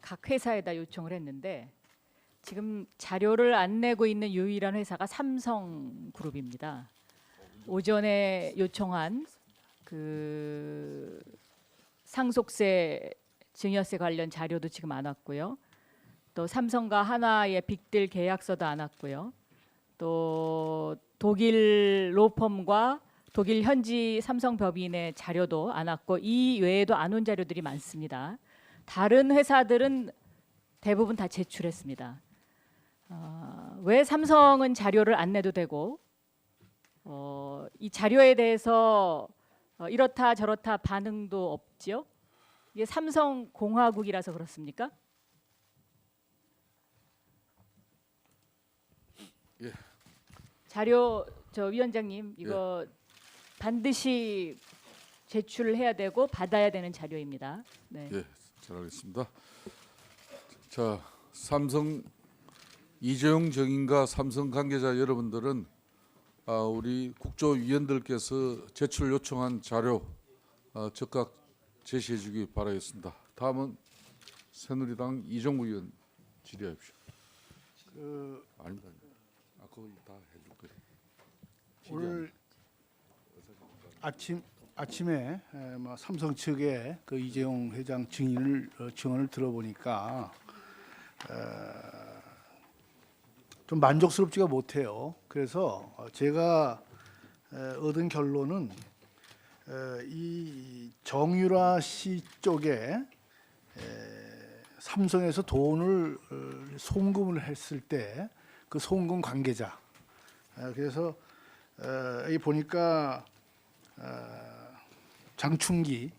각 회사에다 요청을 했는데 지금 자료를 안 내고 있는 유일한 회사가 삼성그룹입니다. 오전에 요청한 그 상속세, 증여세 관련 자료도 지금 안 왔고요. 또 삼성과 하나의 빅딜 계약서도 안 왔고요. 또 독일 로펌과 독일 현지 삼성 법인의 자료도 안 왔고 이 외에도 안 온 자료들이 많습니다. 다른 회사들은 대부분 다 제출했습니다. 왜 삼성은 자료를 안 내도 되고 이 자료에 대해서 이렇다 저렇다 반응도 없지요? 이게 삼성공화국이라서 그렇습니까? 예. 자료 저 위원장님 이거 반드시 제출을 해야 되고 받아야 되는 자료입니다. 네. 예, 잘 알겠습니다. 자, 삼성 이재용 정인과 삼성 관계자 여러분들은 우리 국조위원들께서 제출 요청한 자료 즉각 제시해 주기 바라겠습니다. 다음은 새누리당 이종구 의원 질의하십시오. 아닙니다. 그거 다 해줄 거예요. 오늘 아침에 삼성 측의 그 이재용 회장 증언을 들어보니까 좀 만족스럽지가 못해요. 그래서 제가 얻은 결론은 이 정유라 씨 쪽에 삼성에서 돈을 송금을 했을 때 그 송금 관계자 그래서 여기 보니까 장충기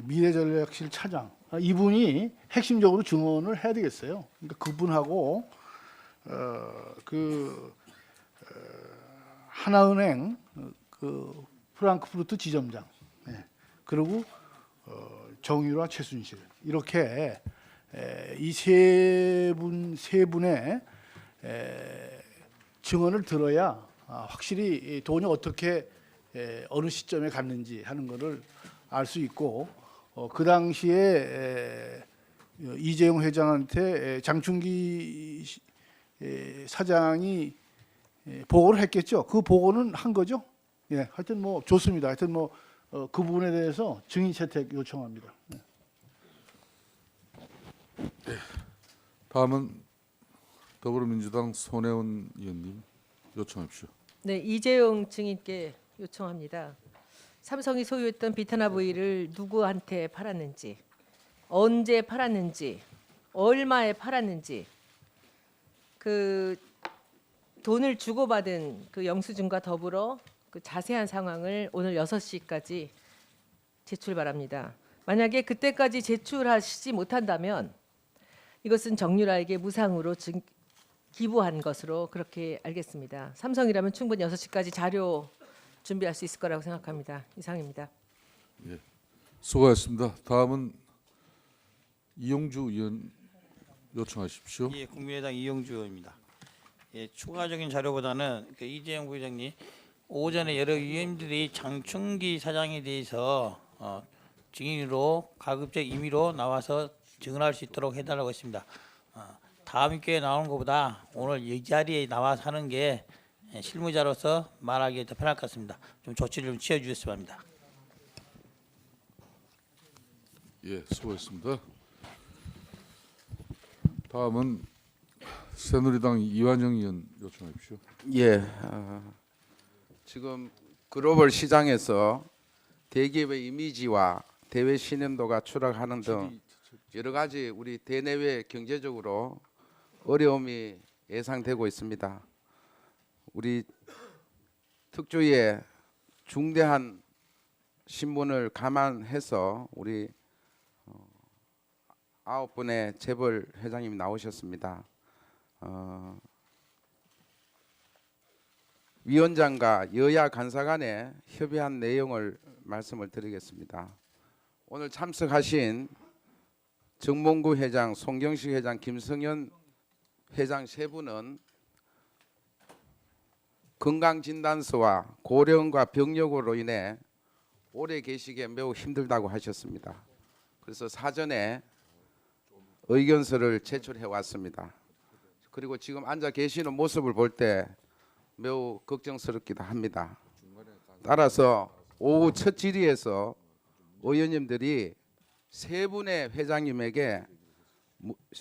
미래전략실 차장 이분이 핵심적으로 증언을 해야 되겠어요. 그러니까 그분하고 하나은행 그 프랑크푸르트 지점장 그리고 정유라 최순실 이렇게 이 세 분의 증언을 들어야 확실히 돈이 어떻게 어느 시점에 갔는지 하는 것을 알 수 있고 그 당시에 이재용 회장한테 장충기 사장이 보고를 했겠죠. 그 보고는 한 거죠. 예, 하여튼 뭐 좋습니다. 하여튼 뭐 그 부분에 대해서 증인 채택 요청합니다. 다음은 더불어민주당 손혜원 의원님 요청하십시오. 네, 이재용 증인께 요청합니다. 삼성이 소유했던 비타나V를 누구한테 팔았는지, 언제 팔았는지, 얼마에 팔았는지, 그 돈을 주고받은 그 영수증과 더불어 그 자세한 상황을 오늘 6시까지 제출 바랍니다. 만약에 그때까지 제출하시지 못한다면 이것은 정유라에게 무상으로 기부한 것으로 그렇게 알겠습니다. 삼성이라면 충분히 6시까지 자료 준비할 수 있을 거라고 생각합니다. 이상입니다. 예, 수고하셨습니다. 다음은 이용주 의원 요청하십시오. 예, 국민의당 이용주 의원입니다. 예, 추가적인 자료보다는 그 이재용 부회장님 오전에 여러 위원들이 장충기 사장에 대해서 증인으로 가급적 임의로 나와서 증언할 수 있도록 해달라고 했습니다. 다음 기회에 나오는 것보다 오늘 이 자리에 나와서 하는 게 실무자로서 말하기에 더 편할 것 같습니다. 좀 조치를 좀 취해주셨으면 합니다. 예, 수고했습니다. 다음은 새누리당 이완영 의원 요청하십시오. 예, 지금 글로벌 시장에서 대기업의 이미지와 대외 신뢰도가 추락하는 등 여러 가지 우리 대내외 경제적으로 어려움이 예상되고 있습니다. 우리 특조위에 중대한 신문을 감안해서 우리 9분의 재벌 회장님이 나오셨습니다. 위원장과 여야 간사 간에 협의한 내용을 말씀을 드리겠습니다. 오늘 참석하신 정몽구 회장, 송경식 회장, 김성현 회장 세 분은 건강진단서와 고령과 병력으로 인해 오래 계시기에 매우 힘들다고 하셨습니다. 그래서 사전에 의견서를 제출해 왔습니다. 그리고 지금 앉아 계시는 모습을 볼 때 매우 걱정스럽기도 합니다. 따라서 오후 첫 질의에서 의원님들이 세 분의 회장님에게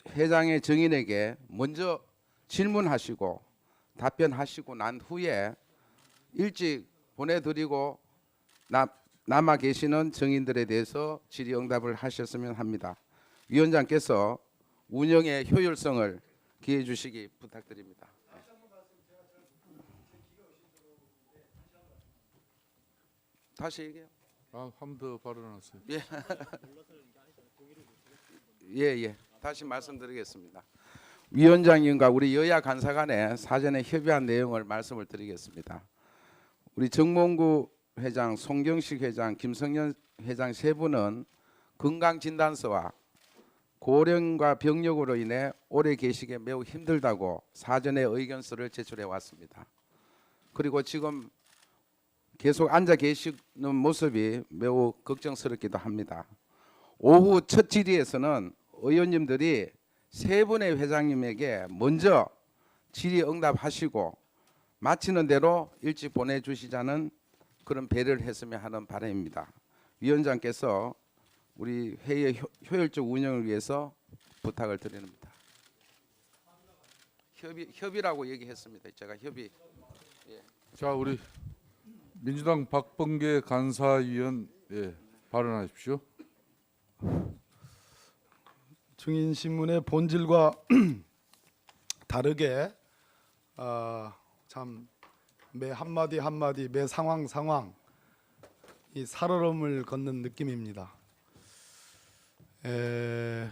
회장의 증인에게 먼저 질문하시고 답변하시고 난 후에 일찍 보내드리고 남아 계시는 증인들에 대해서 질의응답을 하셨으면 합니다. 위원장께서 운영의 효율성을 기해 주시기 부탁드립니다. 다시 얘기해요. 한 번 더 발언하세요. 예. 다시 말씀드리겠습니다. 위원장님과 우리 여야 간사 간에 사전에 협의한 내용을 말씀을 드리겠습니다. 우리 정몽구 회장, 송경식 회장, 김성년 회장 세 분은 건강진단서와 고령과 병력으로 인해 오래 계시기 매우 힘들다고 사전에 의견서를 제출해 왔습니다. 그리고 지금 계속 앉아 계시는 모습이 매우 걱정스럽기도 합니다. 오후 첫 질의에서는 의원님들이 세 분의 회장님에게 먼저 질의응답하시고 마치는 대로 일찍 보내주시자는 그런 배려를 했으면 하는 바람입니다. 위원장께서 우리 회의의 효율적 운영을 위해서 부탁을 드립니다. 협의라고 얘기했습니다. 제가 협의. 자, 우리 민주당 박범계 간사위원 발언하십시오. 증인 신문의 본질과 다르게 참 매 한마디 한마디 매 상황 이 살얼음을 걷는 느낌입니다.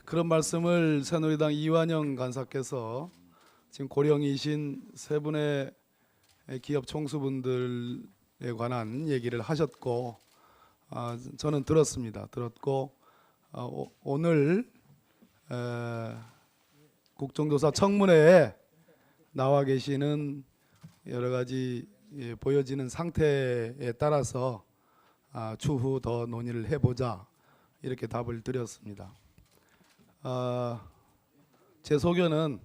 그런 말씀을 새누리당 이완영 간사께서 지금 고령이신 세 분의 기업 총수분들에 관한 얘기를 하셨고 저는 들었고 오늘 국정조사 청문회에 나와 계시는 여러 가지 보여지는 상태에 따라서 추후 더 논의를 해보자 이렇게 답을 드렸습니다. 제 소견은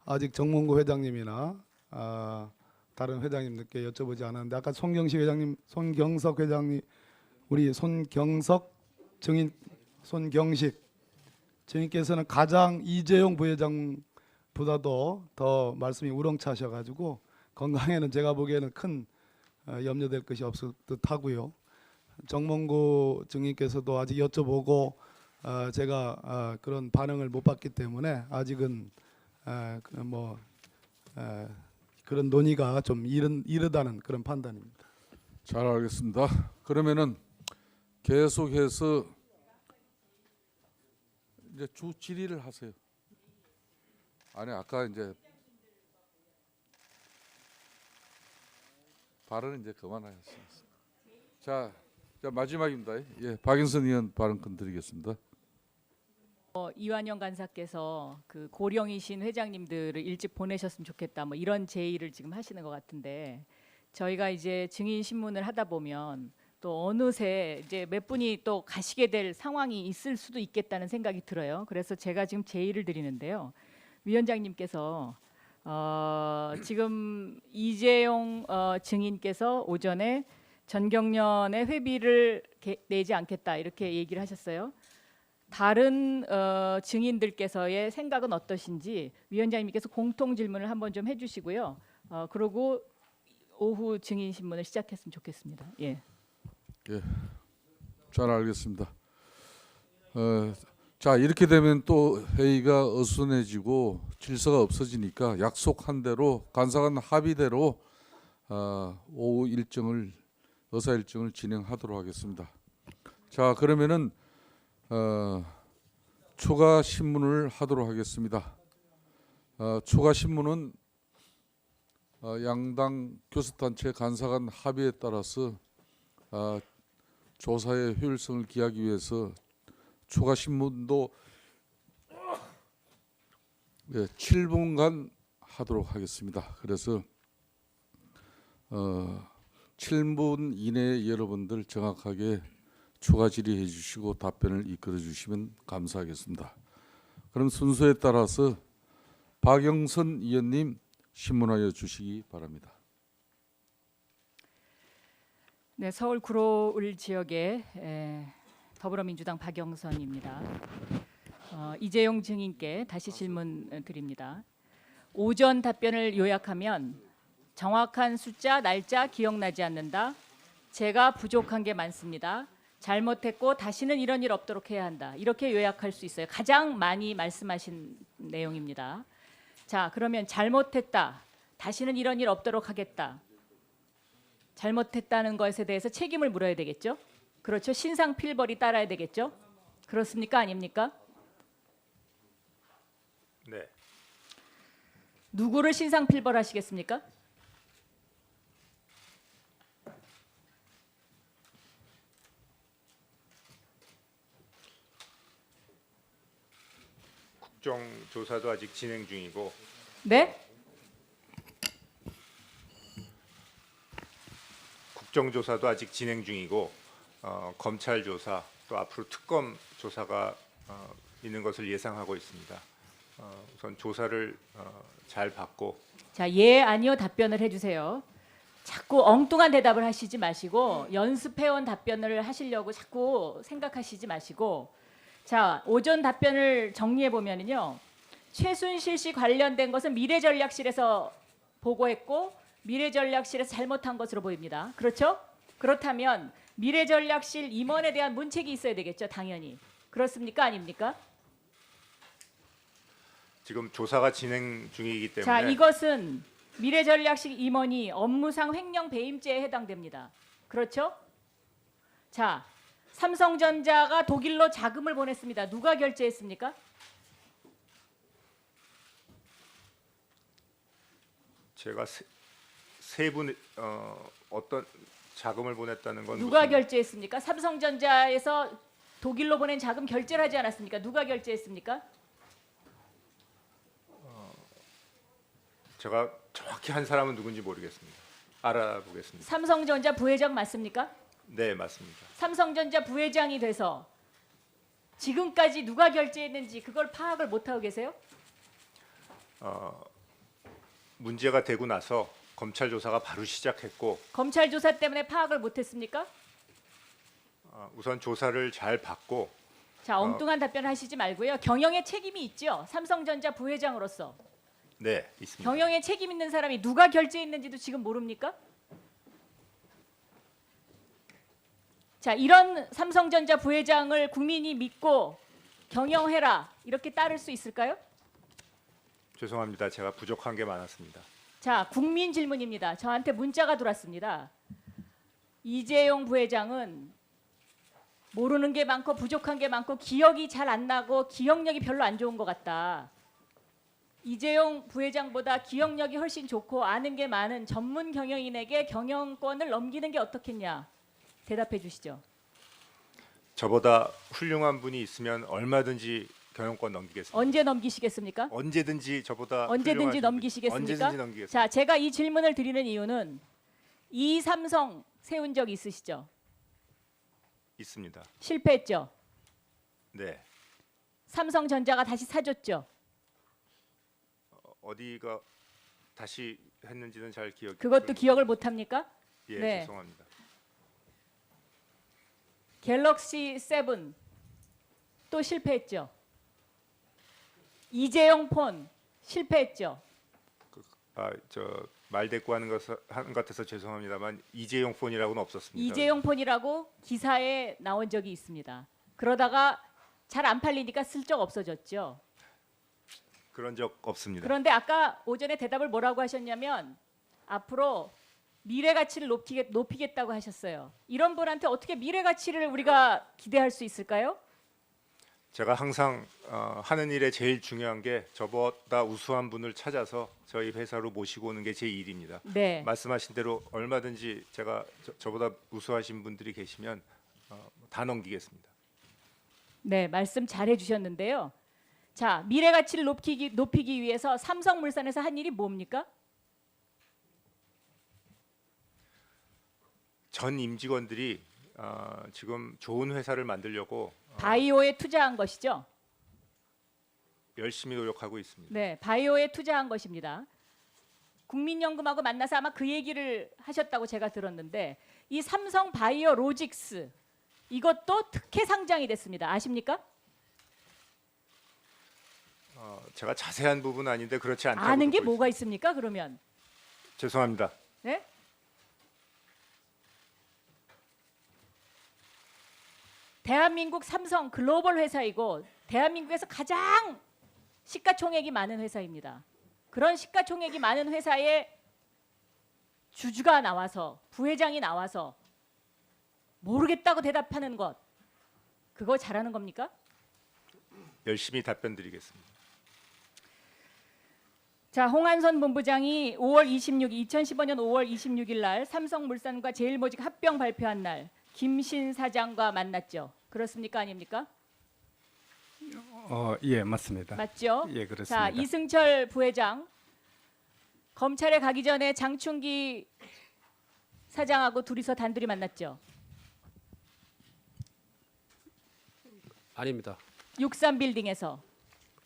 아직 정몽구 회장님이나 다른 회장님들께 여쭤보지 않았는데 아까 손경석 회장님, 우리 손경식 증인께서는 가장 이재용 부회장보다도 더 말씀이 우렁차셔가지고 건강에는 제가 보기에는 큰 염려될 것이 없을 듯하고요. 정몽구 증인께서도 아직 여쭤보고 제가 그런 반응을 못 받기 때문에 아직은 그런 논의가 좀 이르다는 그런 판단입니다. 잘 알겠습니다. 그러면은 계속해서 이제 주 질의를 하세요. 아니 아까 이제 발언은 이제 그만하셨습니다. 자 마지막입니다. 박인선 의원 발언권 드리겠습니다. 이완영 간사께서 그 고령이신 회장님들을 일찍 보내셨으면 좋겠다 뭐 이런 제의를 지금 하시는 것 같은데 저희가 이제 증인 신문을 하다 보면 또 어느새 이제 몇 분이 또 가시게 될 상황이 있을 수도 있겠다는 생각이 들어요. 그래서 제가 지금 제의를 드리는데요. 위원장님께서 지금 이재용 증인께서 오전에 전경련의 회비를 내지 않겠다 이렇게 얘기를 하셨어요. 다른 증인들께서의 생각은 어떠신지 위원장님께서 공통 질문을 한번 좀 해주시고요. 그리고 오후 증인 신문을 시작했으면 좋겠습니다. 예, 잘 알겠습니다. 자 이렇게 되면 또 회의가 어수선해지고 질서가 없어지니까 약속한 대로 간사간 합의대로 오후 의사 일정을 진행하도록 하겠습니다. 자 그러면은 추가 신문을 하도록 하겠습니다. 추가 신문은 양당 교섭단체 간사간 합의에 따라서 조사의 효율성을 기하기 위해서 추가 신문도 7분간 하도록 하겠습니다. 그래서 7분 이내에 여러분들 정확하게 추가 질의해 주시고 답변을 이끌어 주시면 감사하겠습니다. 그럼 순서에 따라서 박영선 의원님 신문하여 주시기 바랍니다. 네, 서울 구로을 지역의 더불어민주당 박영선입니다. 이재용 증인께 다시 질문 드립니다. 오전 답변을 요약하면 정확한 숫자, 날짜 기억나지 않는다. 제가 부족한 게 많습니다. 잘못했고 다시는 이런 일 없도록 해야 한다. 이렇게 요약할 수 있어요. 가장 많이 말씀하신 내용입니다. 자, 그러면 잘못했다. 다시는 이런 일 없도록 하겠다. 잘못했다는 것에 대해서 책임을 물어야 되겠죠? 그렇죠. 신상 필벌이 따라야 되겠죠? 그렇습니까? 아닙니까? 네. 누구를 신상 필벌하시겠습니까? 국정조사도 아직 진행 중이고 네? 국정조사도 아직 진행 중이고 검찰 조사 또 앞으로 특검 조사가 있는 것을 예상하고 있습니다. 우선 조사를 잘 받고 자, 예, 아니요 답변을 해주세요. 자꾸 엉뚱한 대답을 하시지 마시고 연습해온 답변을 하시려고 자꾸 생각하시지 마시고 자, 오전 답변을 정리해 보면은요. 최순실 씨 관련된 것은 미래전략실에서 보고했고 미래전략실에서 잘못한 것으로 보입니다. 그렇죠? 그렇다면 미래전략실 임원에 대한 문책이 있어야 되겠죠, 당연히. 그렇습니까, 아닙니까? 지금 조사가 진행 중이기 때문에 자, 이것은 미래전략실 임원이 업무상 횡령 배임죄에 해당됩니다. 그렇죠? 자, 삼성전자가 독일로 자금을 보냈습니다. 누가 결제했습니까? 제가 세분 어떤 자금을 보냈다는 건 누가 무슨- 결제했습니까? 삼성전자에서 독일로 보낸 자금 결제를 하지 않았습니까? 누가 결제했습니까? 제가 정확히 한 사람은 누군지 모르겠습니다. 알아보겠습니다. 삼성전자 부회장 맞습니까? 네, 맞습니다. 삼성전자 부회장이 돼서 지금까지 누가 결제했는지 그걸 파악을 못하고 계세요? 문제가 되고 나서 검찰 조사가 바로 시작했고 검찰 조사 때문에 파악을 못했습니까? 우선 조사를 잘 받고 자, 엉뚱한 답변 하시지 말고요. 경영에 책임이 있죠. 삼성전자 부회장으로서. 네, 있습니다. 경영에 책임 있는 사람이 누가 결제했는지도 지금 모릅니까? 자, 이런 삼성전자 부회장을 국민이 믿고 경영해라 이렇게 따를 수 있을까요? 죄송합니다. 제가 부족한 게 많았습니다. 자, 국민 질문입니다. 저한테 문자가 들어왔습니다. 이재용 부회장은 모르는 게 많고 부족한 게 많고 기억이 잘 안 나고 기억력이 별로 안 좋은 것 같다. 이재용 부회장보다 기억력이 훨씬 좋고 아는 게 많은 전문 경영인에게 경영권을 넘기는 게 어떻겠냐. 대답해 주시죠. 저보다 훌륭한 분이 있으면 얼마든지 경영권 넘기겠습니다. 언제 넘기시겠습니까? 언제든지 저보다 언제든지 훌륭하신 분이- 넘기시겠습니까? 언제든지 넘기겠습니다. 자, 제가 이 질문을 드리는 이유는 이 삼성 세운 적 있으시죠? 있습니다. 실패했죠? 네. 삼성전자가 다시 사줬죠? 어디가 다시 했는지는 잘 기억이 그것도 기억을 못합니까? 예, 네. 죄송합니다. 갤럭시 7 또 실패했죠? 이재용 폰 실패했죠? 저 말대꾸하는 것 같아서 죄송합니다만 이재용 폰이라고는 없었습니다. 이재용 폰이라고 기사에 나온 적이 있습니다. 그러다가 잘 안 팔리니까 슬쩍 없어졌죠. 그런 적 없습니다. 그런데 아까 오전에 대답을 뭐라고 하셨냐면 앞으로 미래 가치를 높이겠다고 하셨어요. 이런 분한테 어떻게 미래 가치를 우리가 기대할 수 있을까요? 제가 항상 하는 일에 제일 중요한 게 저보다 우수한 분을 찾아서 저희 회사로 모시고 오는 게 제 일입니다. 네. 말씀하신 대로 얼마든지 제가 저보다 우수하신 분들이 계시면 다 넘기겠습니다. 네, 말씀 잘 해주셨는데요. 자, 미래 가치를 높이기 위해서 삼성물산에서 한 일이 뭡니까? 전 임직원들이 지금 좋은 회사를 만들려고 바이오에 투자한 것이죠. 열심히 노력하고 있습니다. 네, 바이오에 투자한 것입니다. 국민연금하고 만나서 아마 그 얘기를 하셨다고 제가 들었는데 이 삼성 바이오로직스 이것도 특혜 상장이 됐습니다. 아십니까? 제가 자세한 부분 아닌데 그렇지 않다고 아는 게 듣고 뭐가 있습니까? 그러면 있습니다. 죄송합니다. 네? 대한민국 삼성 글로벌 회사이고 대한민국에서 가장 시가총액이 많은 회사입니다. 그런 시가총액이 많은 회사에 주주가 나와서 부회장이 나와서 모르겠다고 대답하는 것 그거 잘하는 겁니까? 열심히 답변드리겠습니다. 자, 홍한선 본부장이 2015년 5월 26일 날 삼성물산과 제일모직 합병 발표한 날 김신 사장과 만났죠. 그렇습니까? 아닙니까? 예, 맞습니다. 맞죠? 예, 자, 그렇습니다. 이승철 부회장 검찰에 가기 전에 장충기 사장하고 둘이서 단둘이 만났죠. 아닙니다. 63빌딩에서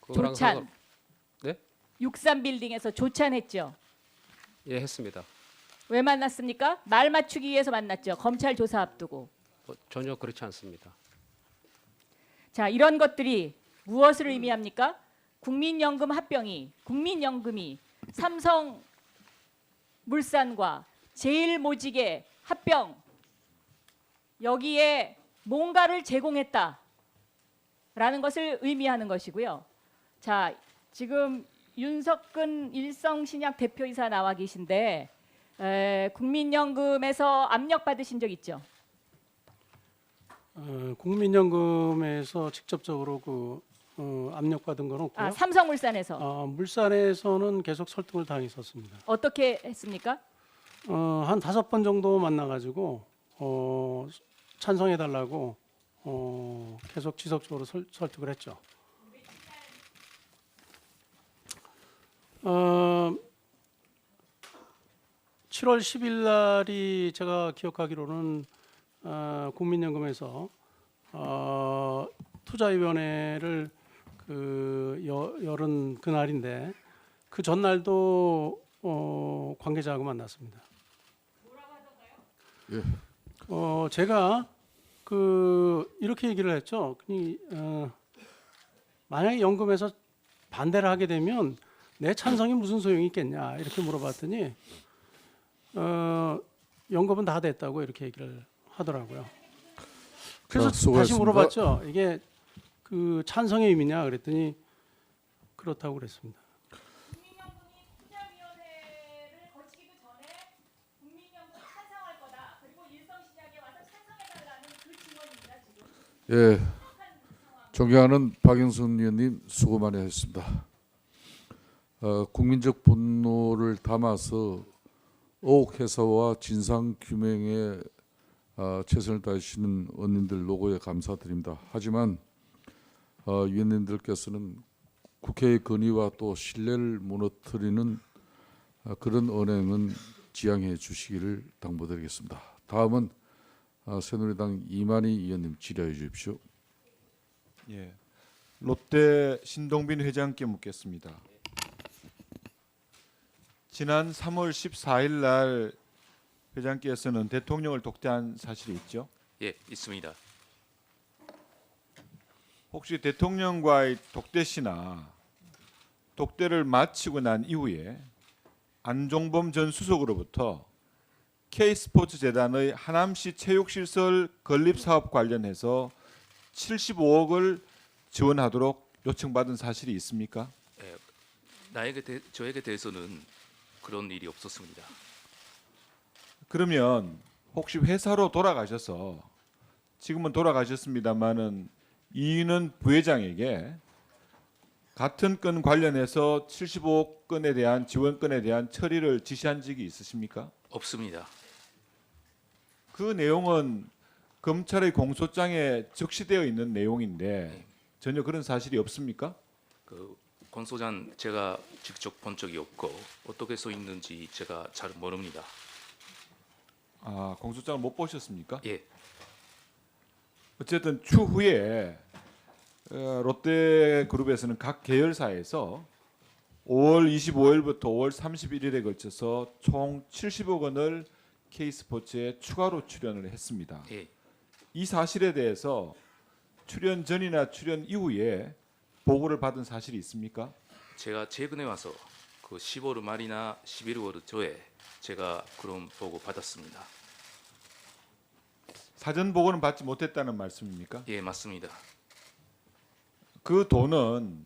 그거랑 조찬. 상관- 네? 63빌딩에서 조찬했죠. 예, 했습니다. 왜 만났습니까? 말 맞추기 위해서 만났죠. 검찰 조사 앞두고. 전혀 그렇지 않습니다. 자, 이런 것들이 무엇을 의미합니까? 국민연금 합병이 국민연금이 삼성물산과 제일모직의 합병 여기에 뭔가를 제공했다라는 것을 의미하는 것이고요. 자, 지금 윤석근 일성신약 대표이사 나와 계신데 국민연금에서 압력 받으신 적 있죠? 국민연금에서 직접적으로 압력받은 건 없고요. 아, 삼성물산에서 물산에서는 계속 설득을 당했었습니다. 어떻게 했습니까? 한 5번 정도 만나가지고 찬성해달라고 계속 지속적으로 설득을 했죠. 7월 10일 날이 제가 기억하기로는 국민연금에서 투자위원회를 열은 그날인데 그 전날도 관계자하고 만났습니다. 예. 제가 이렇게 얘기를 했죠. 만약에 연금에서 반대를 하게 되면 내 찬성이 무슨 소용이 있겠냐 이렇게 물어봤더니 연금은 다 됐다고 이렇게 얘기를 하더라고요. 그래서 자, 수고하셨습니다. 다시 물어봤죠. 이게 찬성의 의미냐 그랬더니 그렇다고 그랬습니다. 국민연금이 투자위원회를 거치기도 전에 국민연금 찬성할 거다. 그리고 일성신약에 와서 찬성해달라는 그 증언입니다. 지금. 예, 존경하는 박영선 의원님 수고 많이 하셨습니다. 국민적 분노를 담아서 의혹 해소와 진상 규명에 최선을 다하시는 의원님들 노고에 감사드립니다. 하지만 위원님들께서는 국회의 건의와 또 신뢰를 무너뜨리는 그런 언행은 지양해 주시기를 당부드리겠습니다. 다음은 새누리당 이만희 의원님 질의해 주십시오. 예, 롯데 신동빈 회장께 묻겠습니다. 지난 3월 14일 날 회장께서는 대통령을 독대한 사실이 있죠? 예, 있습니다. 혹시 대통령과의 독대 시나 독대를 마치고 난 이후에 안종범 전 수석으로부터 K스포츠재단의 하남시 체육시설 건립사업 관련해서 75억을 지원하도록 요청받은 사실이 있습니까? 저에게 대해서는 그런 일이 없었습니다. 그러면 혹시 회사로 돌아가셔서 지금은 돌아가셨습니다마는 이인은 부회장에게 같은 건 관련해서 75억 건에 대한 지원건에 대한 처리를 지시한 적이 있으십니까? 없습니다. 그 내용은 검찰의 공소장에 적시되어 있는 내용인데 전혀 그런 사실이 없습니까? 공소장 제가 직접 본 적이 없고 어떻게 써 있는지 제가 잘 모릅니다. 아, 공소장을 못 보셨습니까? 예, 어쨌든 추후에 롯데그룹에서는 각 계열사에서 5월 25일부터 5월 31일에 걸쳐서 총 70억 원을 K스포츠에 추가로 출연을 했습니다. 예, 이 사실에 대해서 출연 전이나 출연 이후에 보고를 받은 사실이 있습니까? 제가 최근에 와서 그 10월 말이나 11월 초에 제가 그런 보고 받았습니다. 사전 보고는 받지 못했다는 말씀입니까? 예, 맞습니다. 그 돈은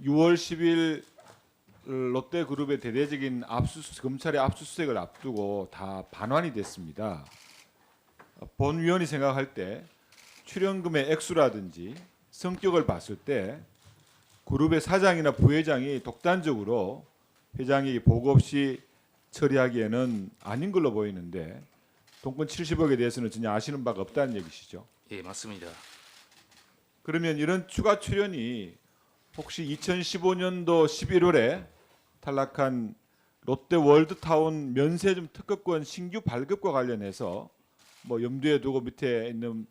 6월 10일 롯데그룹의 대대적인 검찰의 압수수색을 앞두고 다 반환이 됐습니다. 본 위원이 생각할 때 출연금의 액수라든지 성격을 봤을 때 그룹의 사장이나 부회장이 독단적으로 회장에게 보고 없이 처리하기에는 아닌 걸로 보이는데 돈권 70억에 대해서는 전혀 아시는 바가 없다는 얘기시죠? 예, 맞습니다. 그러면 이런 추가 출연이 혹시 2015년도 11월에 탈락한 롯데 월드타운 면세점 특허권 신규 발급과 관련해서 뭐 염두에 두고 밑에 있는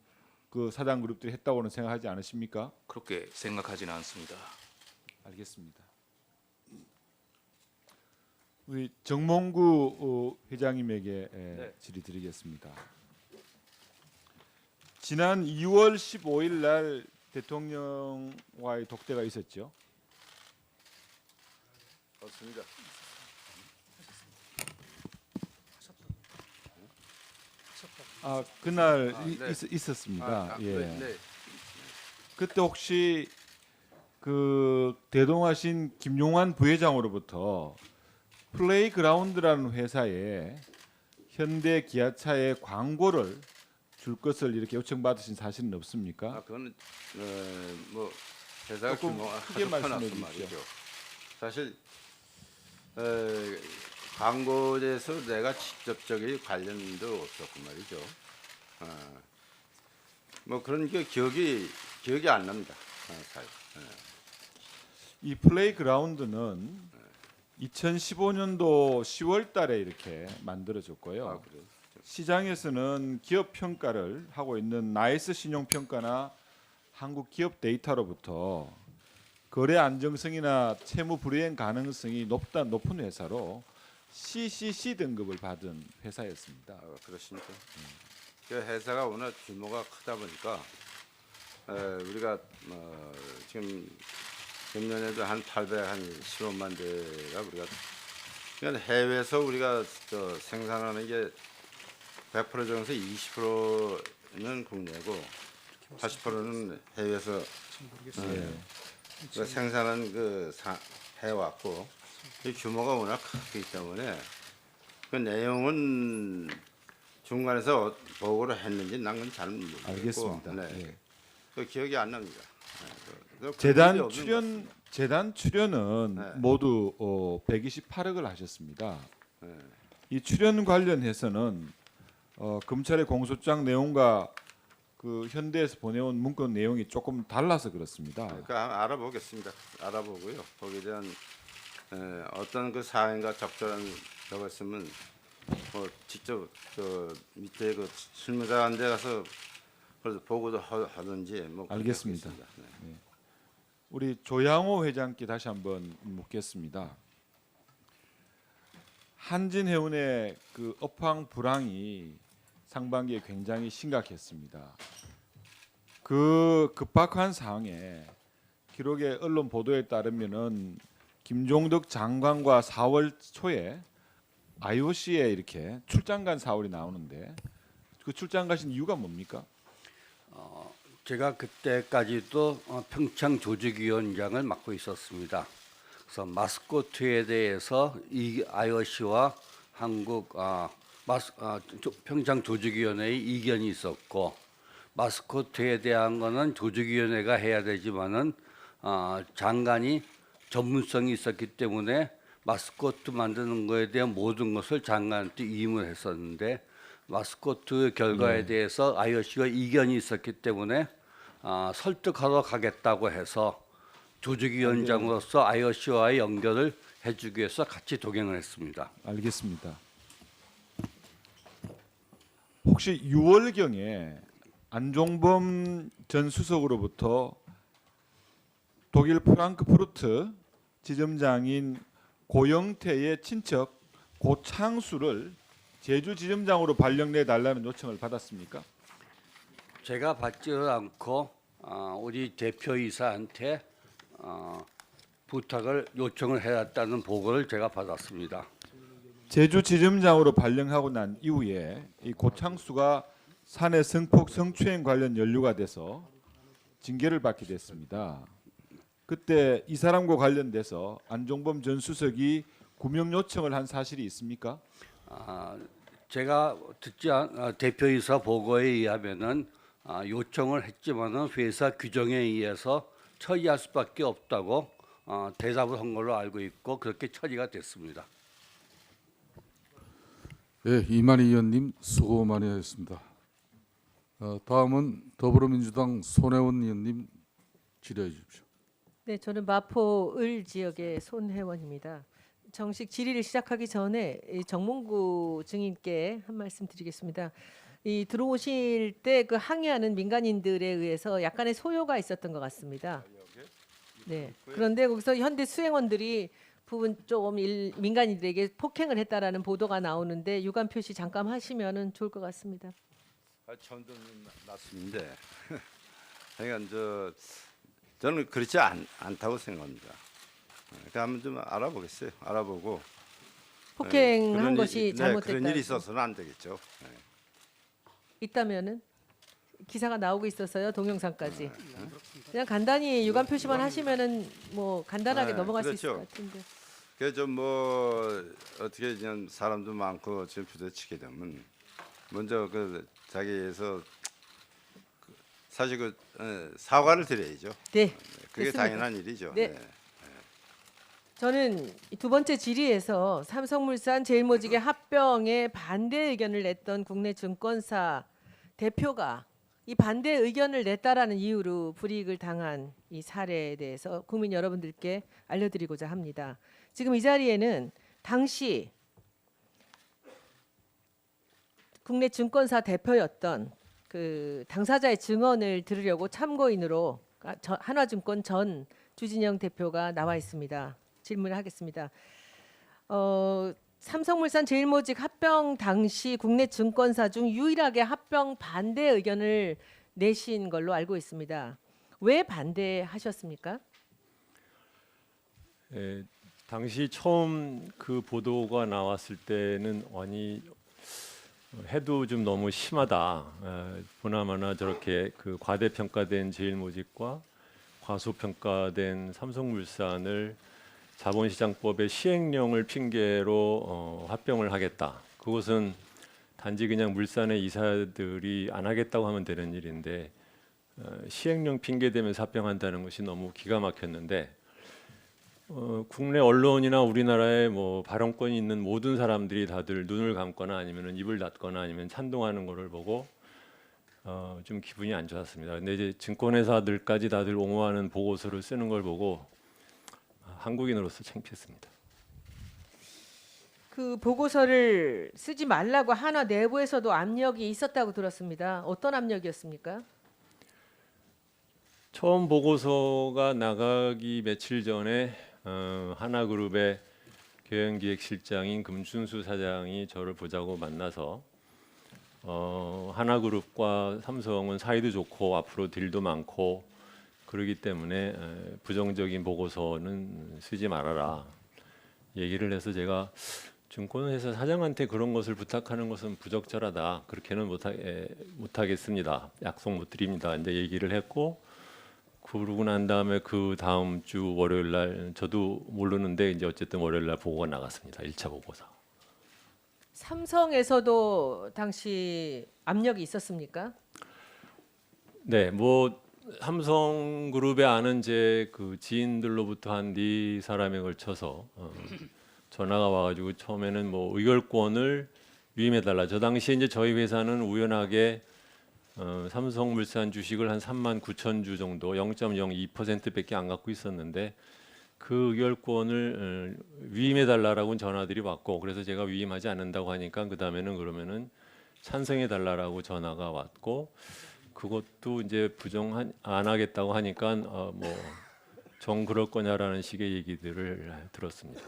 그 사장 그룹들이 했다고는 생각하지 않으십니까? 그렇게 생각하지는 않습니다. 알겠습니다. 우리 정몽구 회장님에게 질의드리겠습니다. 지난 2월 15일 날 대통령과의 독대가 있었죠? 맞습니다. 아 그날 네. 있었습니다. 예. 네. 그때 혹시 그 대동하신 김용환 부회장으로부터 플레이그라운드라는 회사에 현대 기아차의 광고를 줄 것을 이렇게 요청받으신 사실은 없습니까? 아 그거는 뭐 회사가 조금 규모가 크게 아주 말씀해 커놨단 주십시오. 말이죠. 사실 광고에서 내가 직접적인 관련도 없었고 말이죠. 뭐 그런 게 기억이 안 납니다. 이 플레이그라운드는 2015년도 10월 달에 이렇게 만들어졌고요. 아, 그래요? 시장에서는 기업 평가를 하고 있는 나이스 신용평가나 한국 기업 데이터로부터 거래 안정성이나 채무 불이행 가능성이 높은 회사로 CCC 등급을 받은 회사였습니다. 아, 그렇습니까? 그 회사가 워낙 규모가 크다 보니까 우리가 지금 금년에도 한 815만 대가 우리가 그러니까 해외에서 우리가 생산하는 게 100% 중에서 20%는 국내고 80%는 해외에서 생산한 해왔고 이 규모가 워낙 크기 때문에 그 내용은 중간에서 보고를 했는지 난 건 잘 모르겠고 알겠습니다. 네. 예. 그 기억이 안 납니다. 재단 출연은 네. 모두 128억을 하셨습니다. 네. 이 출연 관련해서는 검찰의 공소장 내용과 그 현대에서 보내온 문건 내용이 조금 달라서 그렇습니다. 그러니까 알아보겠습니다. 알아보고요. 거기에 대한 어떤 그 사항과 적절한 저거 있으면 뭐 직접 그 밑에 그 실무자한테 가서 그래서 보고도 하든지 뭐 그렇게 알겠습니다. 하겠습니다. 네. 우리 조양호 회장께 다시 한번 묻겠습니다. 한진해운의 그 업황 불황이 상반기에 굉장히 심각했습니다. 그 급박한 상황에 기록의 언론 보도에 따르면은 김종덕 장관과 4월 초에 IOC에 이렇게 출장 간 사월이 나오는데 그 출장 가신 이유가 뭡니까? 제가 그때까지도 평창 조직위원장을 맡고 있었습니다. 그래서 마스코트에 대해서 이 IOC와 한국 평창 조직위원회의 이견이 있었고 마스코트에 대한 거는 조직위원회가 해야 되지만은 장관이 전문성이 있었기 때문에 마스코트 만드는 거에 대한 모든 것을 장관한테 위임을 했었는데 마스코트 결과에 대해서 IOC가 이견이 있었기 때문에 설득하러 가겠다고 해서 조직위원장으로서 IOC와의 연결을 해주기 위해서 같이 동행을 했습니다. 알겠습니다. 혹시 6월경에 안종범 전 수석으로부터 독일 프랑크푸르트 지점장인 고영태의 친척 고창수를 제주 지점장으로 발령내 달라는 요청을 받았습니까? 제가 받지 않고 우리 대표이사한테 부탁을 요청을 해왔다는 보고를 제가 받았습니다. 제주 지점장으로 발령하고 난 이후에 이 고창수가 사내 성폭 성추행 관련 연루가 돼서 징계를 받게 됐습니다. 그때 이 사람과 관련돼서 안종범 전 수석이 구명 요청을 한 사실이 있습니까? 제가 대표이사 보고에 의하면은 요청을 했지만은 회사 규정에 의해서 처리할 수밖에 없다고 대답을 한 걸로 알고 있고 그렇게 처리가 됐습니다. 예, 이만희 의원님 수고 많이 하셨습니다. 다음은 더불어민주당 손혜원 의원님 질의해 주십시오. 네, 저는 마포 을 지역의 손혜원입니다. 정식 질의를 시작하기 전에 이 정몽구 증인께 한 말씀 드리겠습니다. 이 들어오실 때 그 항의하는 민간인들에 의해서 약간의 소요가 있었던 것 같습니다. 네. 그런데 거기서 현대 수행원들이 부분 조금 민간인들에게 폭행을 했다라는 보도가 나오는데 유감 표시 잠깐 하시면은 좋을 것 같습니다. 처음 듣는 말씀인데, 그러니까 저는 그렇지 않다고 생각합니다. 그러니까 한번 좀 알아보겠어요. 알아보고 폭행한 것이 잘못됐다. 그런 일이 있어서는 안 되겠죠. 있다면은 기사가 나오고 있어서요. 동영상까지. 그냥 간단히 유감 표시만 하시면은 뭐 간단하게 넘어갈 수 있을 것 같은데. 그래서 좀뭐 어떻게 그냥 사람도 많고 지금 부딪히게 되면 먼저 그 자기에서 사실 사과를 드려야죠. 네. 그게 됐습니다. 당연한 일이죠. 네. 저는 두 번째 질의에서 삼성물산 제일모직의 합병에 반대 의견을 냈던 국내 증권사 대표가 이 반대 의견을 냈다라는 이유로 불이익을 당한 이 사례에 대해서 국민 여러분들께 알려드리고자 합니다. 지금 이 자리에는 당시 국내 증권사 대표였던 그 당사자의 증언을 들으려고 참고인으로 한화증권 전 주진영 대표가 나와 있습니다. 질문을 하겠습니다. 삼성물산 제일모직 합병 당시 국내 증권사 중 유일하게 합병 반대 의견을 내신 걸로 알고 있습니다. 왜 반대하셨습니까? 당시 처음 그 보도가 나왔을 때는 아니 해도 좀 너무 심하다. 보나마나 저렇게 그 과대평가된 제일모직과 과소평가된 삼성물산을 자본시장법의 시행령을 핑계로 합병을 하겠다. 그것은 단지 그냥 물산의 이사들이 안 하겠다고 하면 되는 일인데 시행령 핑계 대면서 합병한다는 것이 너무 기가 막혔는데 국내 언론이나 우리나라에 뭐 발언권이 있는 모든 사람들이 다들 눈을 감거나 아니면 입을 닫거나 아니면 찬동하는 것을 보고 좀 기분이 안 좋았습니다. 근데 이제 증권회사들까지 다들 옹호하는 보고서를 쓰는 걸 보고 한국인으로서 창피했습니다. 그 보고서를 쓰지 말라고 한화 내부에서도 압력이 있었다고 들었습니다. 어떤 압력이었습니까? 처음 보고서가 나가기 며칠 전에 하나그룹의 경영기획실장인 금춘수 사장이 저를 보자고 만나서 하나그룹과 삼성은 사이도 좋고 앞으로 딜도 많고 그러기 때문에 부정적인 보고서는 쓰지 말아라 얘기를 해서 제가 증권회사 사장한테 그런 것을 부탁하는 것은 부적절하다. 그렇게는 못하겠습니다. 약속 못 드립니다. 이제 얘기를 했고 그러고 난 다음에 그 다음 주 월요일 날 저도 모르는데 이제 어쨌든 월요일 날 보고가 나갔습니다. 1차 보고서. 삼성에서도 당시 압력이 있었습니까? 네, 뭐 삼성그룹에 아는 제 그 지인들로부터 한 4사람에 걸쳐서 전화가 와가지고 처음에는 뭐 의결권을 위임해달라. 저 당시에 이제 저희 회사는 우연하게 삼성물산 주식을 한 39,000주 정도 0.02%밖에 안 갖고 있었는데 그 의결권을 위임해달라라고 전화들이 왔고 그래서 제가 위임하지 않는다고 하니까 그 다음에는 그러면은 찬성해달라라고 전화가 왔고 그것도 이제 부정 안 하겠다고 하니까 뭐 정 그럴 거냐라는 식의 얘기들을 들었습니다.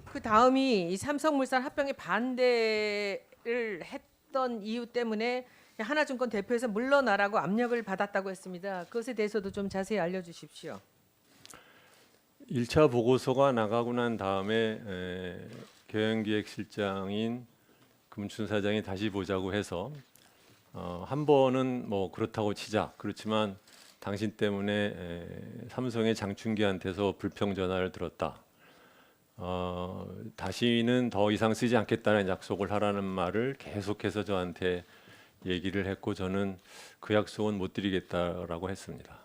그 다음이 이 삼성물산 합병에 반대를 했던 이유 때문에 하나증권 대표에서 물러나라고 압력을 받았다고 했습니다. 그것에 대해서도 좀 자세히 알려주십시오. 1차 보고서가 나가고 난 다음에 경영기획실장인 금춘 사장이 다시 보자고 해서 한 번은 뭐 그렇다고 치자. 그렇지만 당신 때문에 삼성의 장충기한테서 불평 전화를 들었다. 다시는 더 이상 쓰지 않겠다는 약속을 하라는 말을 계속해서 저한테 얘기를 했고 저는 그 약속은 못 드리겠다라고 했습니다.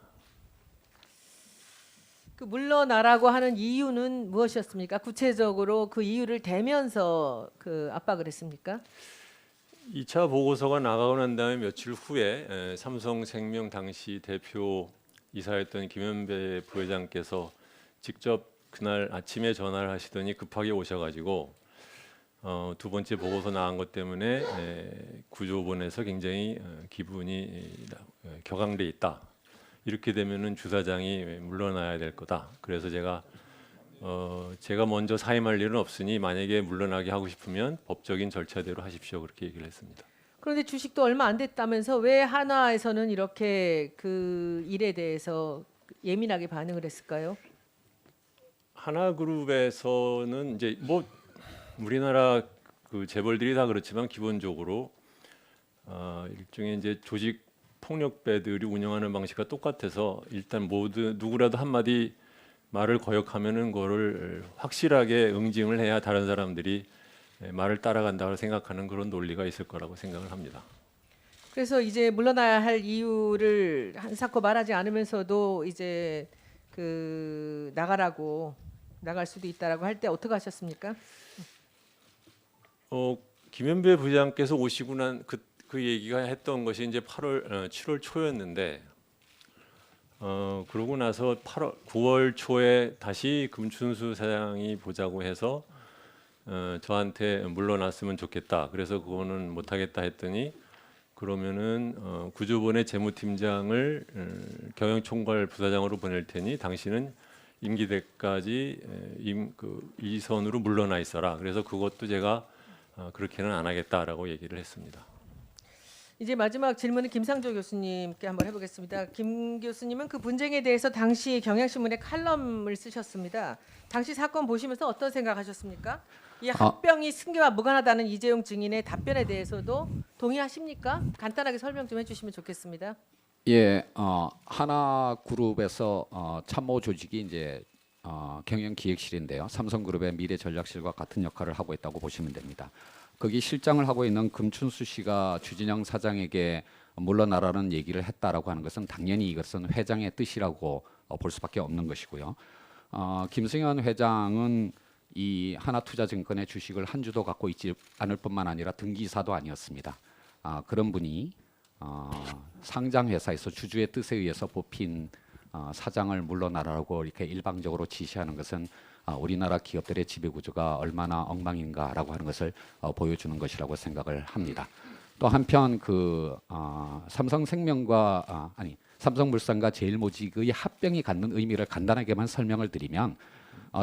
그 물러나라고 하는 이유는 무엇이었습니까? 구체적으로 그 이유를 대면서 그 압박을 했습니까? 2차 보고서가 나가고 난 다음에 며칠 후에 삼성생명 당시 대표 이사였던 김현배 부회장께서 직접 그날 아침에 전화를 하시더니 급하게 오셔가지고 두 번째 보고서 나간 것 때문에 구조본에서 굉장히 기분이 격앙돼 있다. 이렇게 되면은 주사장이 물러나야 될 거다. 그래서 제가 먼저 사임할 일은 없으니 만약에 물러나게 하고 싶으면 법적인 절차대로 하십시오. 그렇게 얘기를 했습니다. 그런데 주식도 얼마 안 됐다면서 왜 하나에서는 이렇게 그 일에 대해서 예민하게 반응을 했을까요? 하나그룹에서는 이제 뭐 우리나라 그 재벌들이 다 그렇지만 기본적으로 일종의 이제 조직 폭력배들이 운영하는 방식과 똑같아서 일단 모두 누구라도 한마디 말을 거역하면은 그거를 확실하게 응징을 해야 다른 사람들이 말을 따라간다고 생각하는 그런 논리가 있을 거라고 생각을 합니다. 그래서 이제 물러나야 할 이유를 한사코 말하지 않으면서도 이제 그 나갈 수도 있다라고 할 때 어떻게 하셨습니까? 김현배 부장께서 오시고 난 그 얘기가 했던 것이 이제 7월 초였는데 그러고 나서 9월 초에 다시 금춘수 사장이 보자고 해서 저한테 물러났으면 좋겠다. 그래서 그거는 못하겠다 했더니 그러면은 구조본의 재무팀장을 경영총괄 부사장으로 보낼 테니 당신은 임기 때까지 이 선으로 물러나 있어라. 그래서 그것도 제가 그렇게는 안 하겠다라고 얘기를 했습니다. 이제 마지막 질문은 김상조 교수님께 한번 해보겠습니다. 김 교수님은 그 분쟁에 대해서 당시 경향신문에 칼럼을 쓰셨습니다. 당시 사건 보시면서 어떤 생각하셨습니까? 이 합병이 승계와 무관하다는 이재용 증인의 답변에 대해서도 동의하십니까? 간단하게 설명 좀 해주시면 좋겠습니다. 예, 하나그룹에서 참모 조직이 이제 경영기획실인데요. 삼성그룹의 미래전략실과 같은 역할을 하고 있다고 보시면 됩니다. 거기 실장을 하고 있는 금춘수 씨가 주진영 사장에게 물러나라는 얘기를 했다라고 하는 것은 당연히 이것은 회장의 뜻이라고 볼 수밖에 없는 것이고요. 김승현 회장은 이 하나투자증권의 주식을 한 주도 갖고 있지 않을 뿐만 아니라 등기사도 아니었습니다. 그런 분이 상장회사에서 주주의 뜻에 의해서 뽑힌 사장을 물러나라고 이렇게 일방적으로 지시하는 것은 우리나라 기업들의 지배구조가 얼마나 엉망인가라고 하는 것을 보여주는 것이라고 생각을 합니다. 또 한편 삼성물산과 제일모직의 합병이 갖는 의미를 간단하게만 설명을 드리면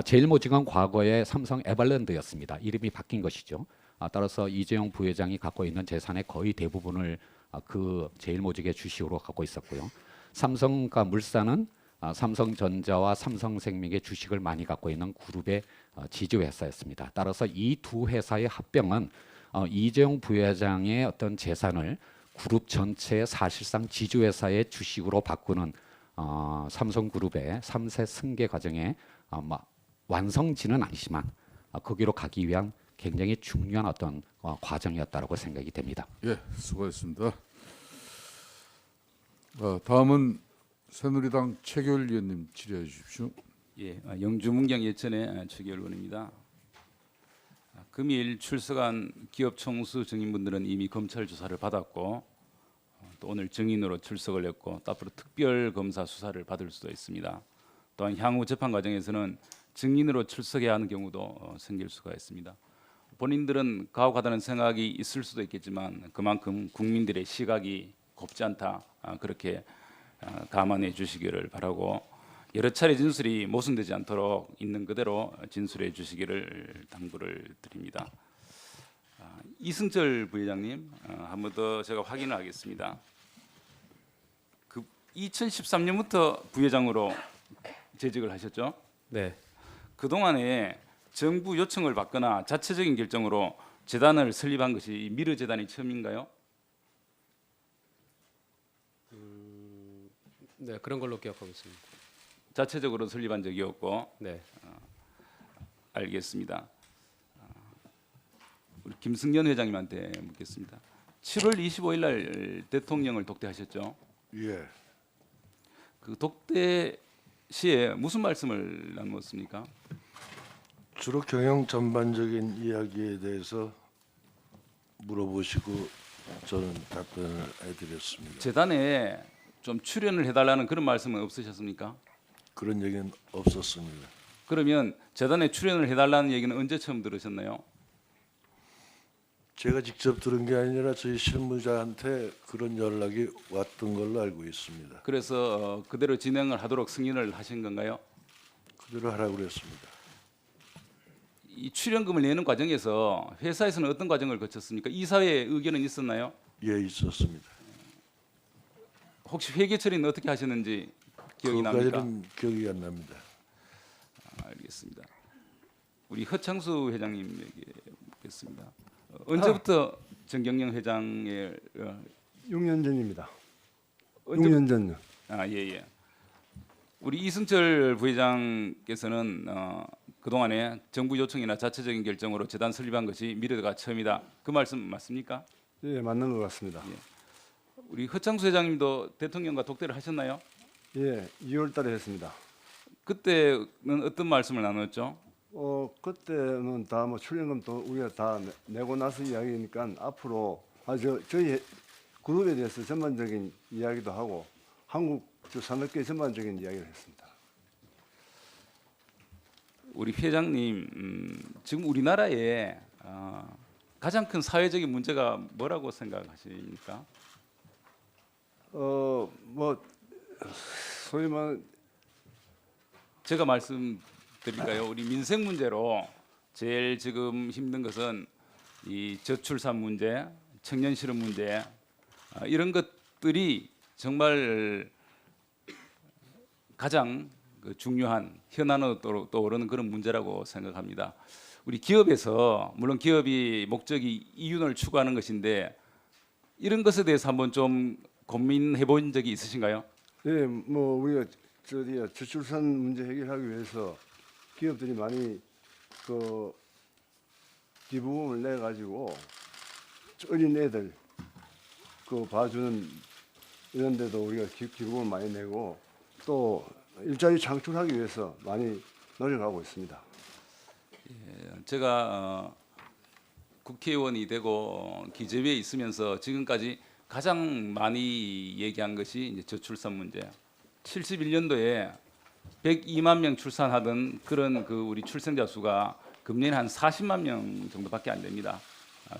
제일모직은 과거에 삼성 에버랜드였습니다. 이름이 바뀐 것이죠. 따라서 이재용 부회장이 갖고 있는 재산의 거의 대부분을 그 제일모직의 주식으로 갖고 있었고요. 삼성과 물산은 삼성전자와 삼성생명의 주식을 많이 갖고 있는 그룹의 지주회사였습니다. 따라서 이 두 회사의 합병은 이재용 부회장의 어떤 재산을 그룹 전체의 사실상 지주회사의 주식으로 바꾸는 삼성그룹의 3세 승계 과정의 완성지는 아니지만 거기로 가기 위한 굉장히 중요한 어떤 과정이었다고 생각이 됩니다. 예, 수고했습니다. 다음은 새누리당 최교일 의원님 질의해 주십시오. 예, 영주문경 예천의 최교일 의원입니다. 금일 출석한 기업 총수 증인분들은 이미 검찰 조사를 받았고 또 오늘 증인으로 출석을 했고 또 앞으로 특별 검사 수사를 받을 수도 있습니다. 또한 향후 재판 과정에서는 증인으로 출석해야 하는 경우도 생길 수가 있습니다. 본인들은 가혹하다는 생각이 있을 수도 있겠지만 그만큼 국민들의 시각이 곱지 않다 그렇게 감안해 주시기를 바라고 여러 차례 진술이 모순되지 않도록 있는 그대로 진술해 주시기를 당부를 드립니다. 이승철 부회장님, 한 번 더 제가 확인을 하겠습니다. 그 2013년부터 부회장으로 재직을 하셨죠? 네. 그 동안에 정부 요청을 받거나 자체적인 결정으로 재단을 설립한 것이 미르 재단이 처음인가요? 네, 그런 걸로 기억하고 있습니다. 자체적으로 설립한 적이 없고. 네. 알겠습니다. 우리 김승연 회장님한테 묻겠습니다. 7월 25일 날 대통령을 독대하셨죠? 예. 그 독대 시에 무슨 말씀을 나누었습니까? 주로 경영 전반적인 이야기에 대해서 물어보시고 저는 답변을 해드렸습니다. 재단에 좀 출연을 해달라는 그런 말씀은 없으셨습니까? 그런 얘기는 없었습니다. 그러면 재단에 출연을 해달라는 얘기는 언제 처음 들으셨나요? 제가 직접 들은 게 아니라 저희 실무자한테 그런 연락이 왔던 걸로 알고 있습니다. 그래서 그대로 진행을 하도록 승인을 하신 건가요? 그대로 하라고 그랬습니다. 이 출연금을 내는 과정에서 회사에서는 어떤 과정을 거쳤습니까? 이사회의 의견은 있었나요? 예, 있었습니다. 혹시 회계 처리는 어떻게 하셨는지 기억이 납니까? 그까지는 기억이 안 납니다. 알겠습니다. 우리 허창수 회장님에게 묻겠습니다. 언제부터 정경영 회장의 6년 전입니다. 6년 전요. 예예. 우리 이승철 부회장께서는 그동안에 정부 요청이나 자체적인 결정으로 재단 설립한 것이 미르가 처음이다. 그 말씀 맞습니까? 예, 맞는 것 같습니다. 예. 우리 허창수 회장님도 대통령과 독대를 하셨나요? 예, 2월달에 했습니다. 그때는 어떤 말씀을 나눴죠? 그때는 다 뭐 출연금도 우리가 다 내고 나서 이야기니까 앞으로 저희 그룹에 대해서 전반적인 이야기도 하고 한국 산업계 전반적인 이야기를 했습니다. 우리 회장님, 지금 우리나라에 가장 큰 사회적인 문제가 뭐라고 생각하십니까? 뭐 소위 말 제가 말씀드릴까요? 우리 민생 문제로 제일 지금 힘든 것은 이 저출산 문제, 청년 실업 문제 이런 것들이 정말 가장 중요한 현안으로 떠오르는 그런 문제라고 생각합니다. 우리 기업에서 물론 기업이 목적이 이윤을 추구하는 것인데 이런 것에 대해서 한번 좀 고민해 본 적이 있으신가요? 예, 뭐 우리가 저출산 문제 해결하기 위해서 기업들이 많이 그 기부금을 내 가지고 어린 애들 그 봐주는 이런 데도 우리가 기부금을 많이 내고 또 일자리 창출하기 위해서 많이 노력하고 있습니다. 예, 제가 국회의원이 되고 기재위에 있으면서 지금까지 가장 많이 얘기한 것이 이제 저출산 문제. 71년도에 102만 명 출산하던 그런 그 우리 출생자 수가 금년에 한 40만 명 정도밖에 안 됩니다.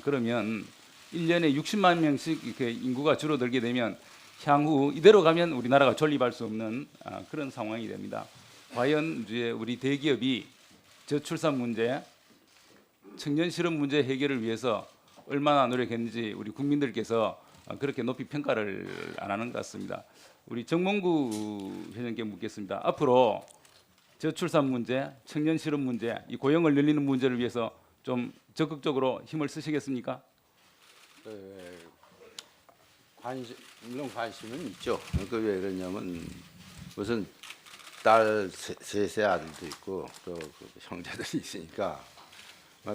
그러면 1년에 60만 명씩 이렇게 인구가 줄어들게 되면 향후 이대로 가면 우리나라가 존립할 수 없는 그런 상황이 됩니다. 과연 이제 우리 대기업이 저출산 문제, 청년 실업 문제 해결을 위해서 얼마나 노력했는지 우리 국민들께서 그렇게 높이 평가를 안 하는 것 같습니다. 우리 정몽구 회장님께 묻겠습니다. 앞으로 저출산 문제, 청년 실업 문제, 이 고용을 늘리는 문제를 위해서 좀 적극적으로 힘을 쓰시겠습니까? 물론 관심은 있죠. 그 왜 그러냐면 무슨 딸 세 아들도 있고 또 그 형제들이 있으니까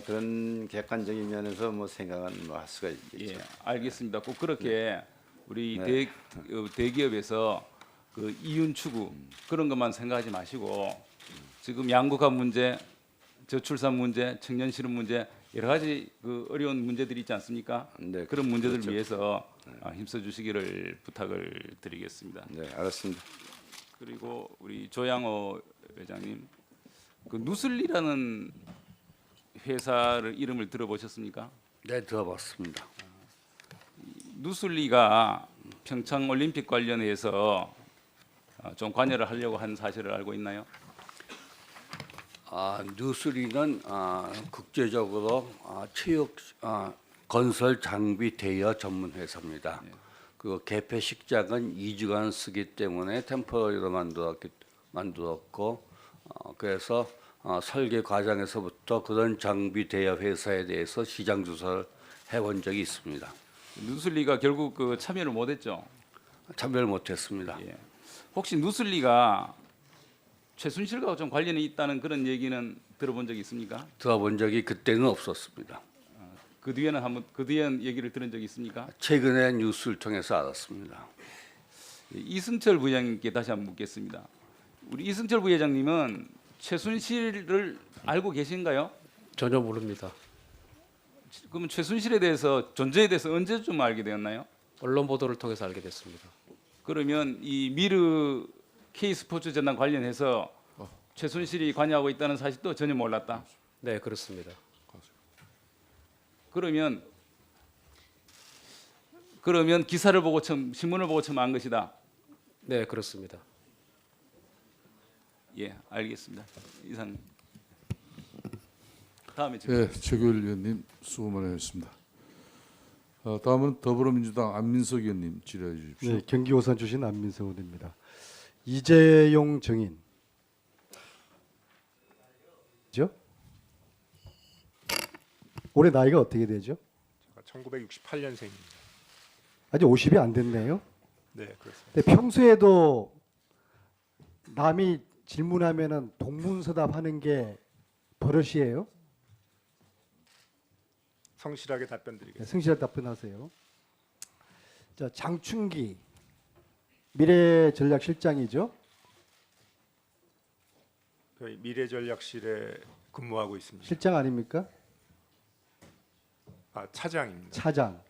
그런 객관적인 면에서 뭐 생각은 뭐 할 수가 있겠죠. 예, 알겠습니다. 꼭 그렇게 우리 네. 대기업에서 그 이윤 추구 그런 것만 생각하지 마시고 지금 양극화 문제, 저출산 문제, 청년 실업 문제 여러 가지 그 어려운 문제들이 있지 않습니까? 네, 그런 문제들을 그렇죠. 위해서 힘써 주시기를 부탁을 드리겠습니다. 네, 알았습니다. 그리고 우리 조양호 회장님, 그 누슬리라는 회사를 이름을 들어보셨습니까? 네, 들어봤습니다. 누슬리가 평창 올림픽 관련해서 좀 관여를 하려고 한 사실을 알고 있나요? 뉴스리는 국제적으로 체육 건설 장비 대여 전문 회사입니다. 그 개폐 식장은 2주간 쓰기 때문에 템포리로 만들었고 그래서 설계 과정에서부터 그런 장비 대여 회사에 대해서 시장 조사를 해본 적이 있습니다. 누슬리가 결국 그 참여를 못했죠. 참여를 못했습니다. 예. 혹시 누슬리가 최순실과 좀 관련이 있다는 그런 얘기는 들어본 적이 있습니까? 들어본 적이 그때는 없었습니다. 그 뒤에는 얘기를 들은 적이 있습니까? 최근에 뉴스를 통해서 알았습니다. 이승철 부회장님께 다시 한번 묻겠습니다. 우리 이승철 부회장님은 최순실을 알고 계신가요? 전혀 모릅니다. 그러면 최순실에 대해서 존재에 대해서 언제쯤 알게 되었나요? 언론 보도를 통해서 알게 됐습니다. 그러면 이 미르 K스포츠 재단 관련해서 최순실이 관여하고 있다는 사실도 전혀 몰랐다. 네, 그렇습니다. 그러면 기사를 보고 신문을 보고 처음 안 것이다. 네, 그렇습니다. 예, 알겠습니다. 이상. 다음에 예, 최규일 의원님 수고 많으셨습니다. 다음은 더불어민주당 안민석 의원님 질의해 주십시오. 네, 경기 오산 출신 안민석 의원입니다. 이재용 증인. 죠? 올해 나이가 어떻게 되죠? 1968년생입니다. 아직 50이 안 됐네요. 네, 그렇습니다. 근데 평소에도 남이 질문하면은 동문서답하는 게 버릇이에요? 성실하게 답변드리겠습니다. 네, 성실하게 답변하세요. 자, 장충기 미래전략실장이죠. 저희 미래전략실에 근무하고 있습니다. 실장 아닙니까? 차장입니다. 차장.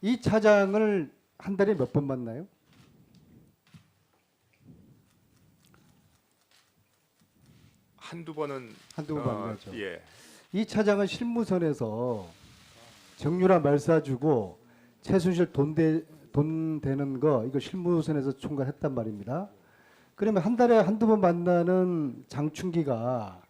이 차장을 한 달에 몇 번 만나요? 한두 번은 만나죠. 예. 이 차장은 실무선에서 정유라 말사 주고 최순실 돈 되는 거 이거 실무선에서 총괄했단 말입니다. 그러면 한 달에 한두 번 만나는 장충기가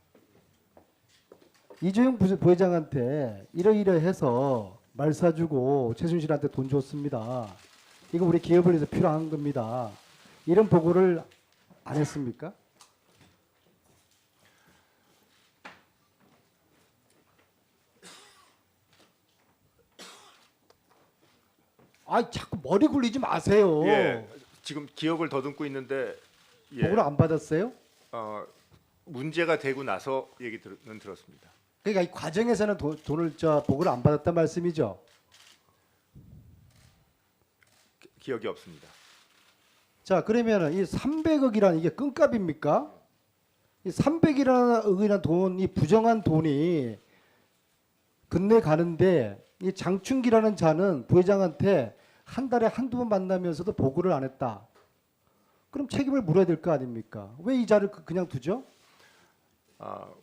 이재용 부회장한테 이러이러해서 말 사주고 최순실한테 돈 줬습니다. 이거 우리 기업을 위해서 필요한 겁니다. 이런 보고를 안 했습니까? 아, 자꾸 머리 굴리지 마세요. 예. 지금 기억을 더듬고 있는데 예. 보고를 안 받았어요? 문제가 되고 나서 얘기는 들었습니다. 그러니까 이 과정에서는 돈을 보고를 안 받았단 말씀이죠. 기억이 없습니다. 자, 그러면은 이 300억이라는 이게 끈값입니까? 이 300억이라는 돈, 이 부정한 돈이 건네 가는데 이 장충기라는 자는 부회장한테 한 달에 한두 번 만나면서도 보고를 안 했다. 그럼 책임을 물어야 될 거 아닙니까? 왜 이 자를 그냥 두죠?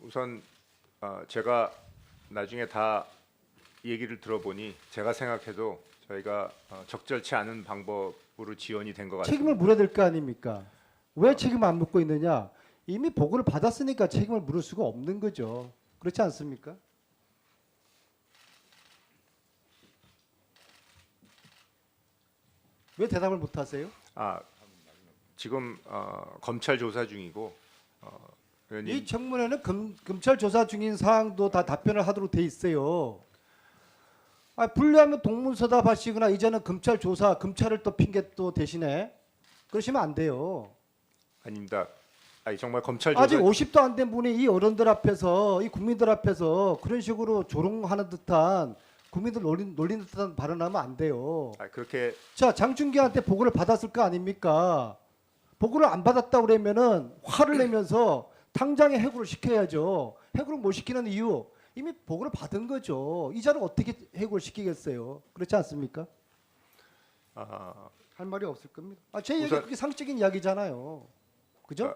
우선 제가 나중에 다 얘기를 들어보니 제가 생각해도 저희가 적절치 않은 방법으로 지원이 된 것 같습니다. 책임을 물어야 될 거 아닙니까? 왜 책임을 안 묻고 있느냐? 이미 보고를 받았으니까 책임을 물을 수가 없는 거죠. 그렇지 않습니까? 왜 대답을 못 하세요? 지금 검찰 조사 중이고 의원님, 이 청문회는 검찰 조사 중인 사항도 다 답변을 하도록 돼 있어요. 불리하면 동문서답 하시거나 이제는 검찰 조사, 검찰을 또 핑계 또 대신에 그러시면 안 돼요. 아닙니다. 정말 검찰 조사 아직 50도 안 된 분이 이 어른들 앞에서 이 국민들 앞에서 그런 식으로 조롱하는 듯한 국민들 놀리는 듯한 발언하면 안 돼요. 그렇게 자, 장충기한테 보고를 받았을 거 아닙니까? 보고를 안 받았다 그러면은 화를 내면서 당장에 해고를 시켜야죠. 해고를 못 시키는 이유 이미 보고를 받은 거죠. 이 자를 어떻게 해고를 시키겠어요? 그렇지 않습니까? 할 말이 없을 겁니다. 제 얘기 그게 상식적인 이야기잖아요. 그죠?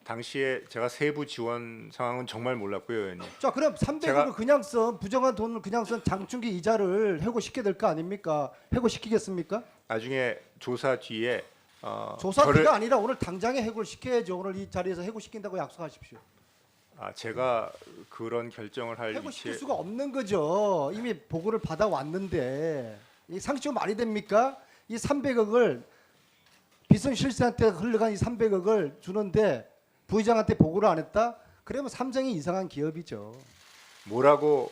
당시에 제가 세부 지원 상황은 정말 몰랐고요, 의원님. 자, 그럼 300억을 그냥 쓴 부정한 돈을 그냥 쓴 장충기 이자를 해고시켜야 될 거 아닙니까? 해고시키겠습니까? 나중에 조사 뒤에 조사비가 아니라 오늘 당장에 해고시켜야죠. 오늘 이 자리에서 해고시킨다고 약속하십시오. 제가 그런 결정을 할 해고시킬 위치에 수가 없는 거죠. 이미 보고를 받아왔는데 이 상식적으로 말이 됩니까? 이 300억을 비선실세한테 흘러간 이 300억을 주는데 부의장한테 보고를 안 했다? 그러면 삼성이 이상한 기업이죠. 뭐라고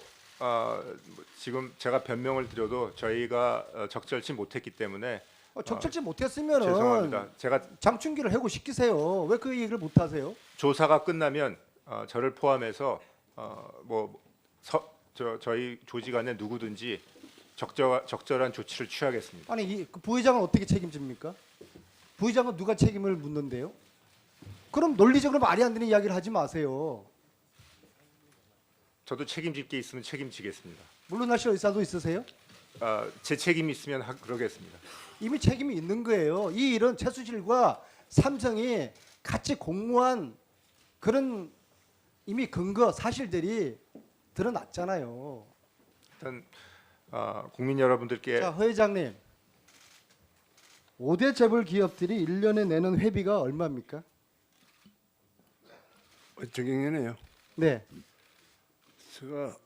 지금 제가 변명을 드려도 저희가 적절치 못했기 때문에 적절치 못했으면은 죄송합니다. 제가 장충기를 해고시키세요. 왜 그 얘기를 못 하세요? 조사가 끝나면 저를 포함해서 저희 조직 안에 누구든지 적절한 조치를 취하겠습니다. 아니 그 부의장은 어떻게 책임집니까? 부의장은 누가 책임을 묻는데요? 그럼 논리적으로 말이 안 되는 이야기를 하지 마세요. 저도 책임질 게 있으면 책임지겠습니다. 물러나실 의사도 있으세요? 제 책임이 있으면 그러겠습니다. 이미 책임이 있는 거예요. 이 일은 최수실과 삼성이 같이 공모한 그런 이미 근거 사실들이 드러났잖아요. 일단 국민 여러분들께 자, 허 회장님. 5대 재벌 기업들이 1년에 내는 회비가 얼마입니까? 정경련이요. 네. 제가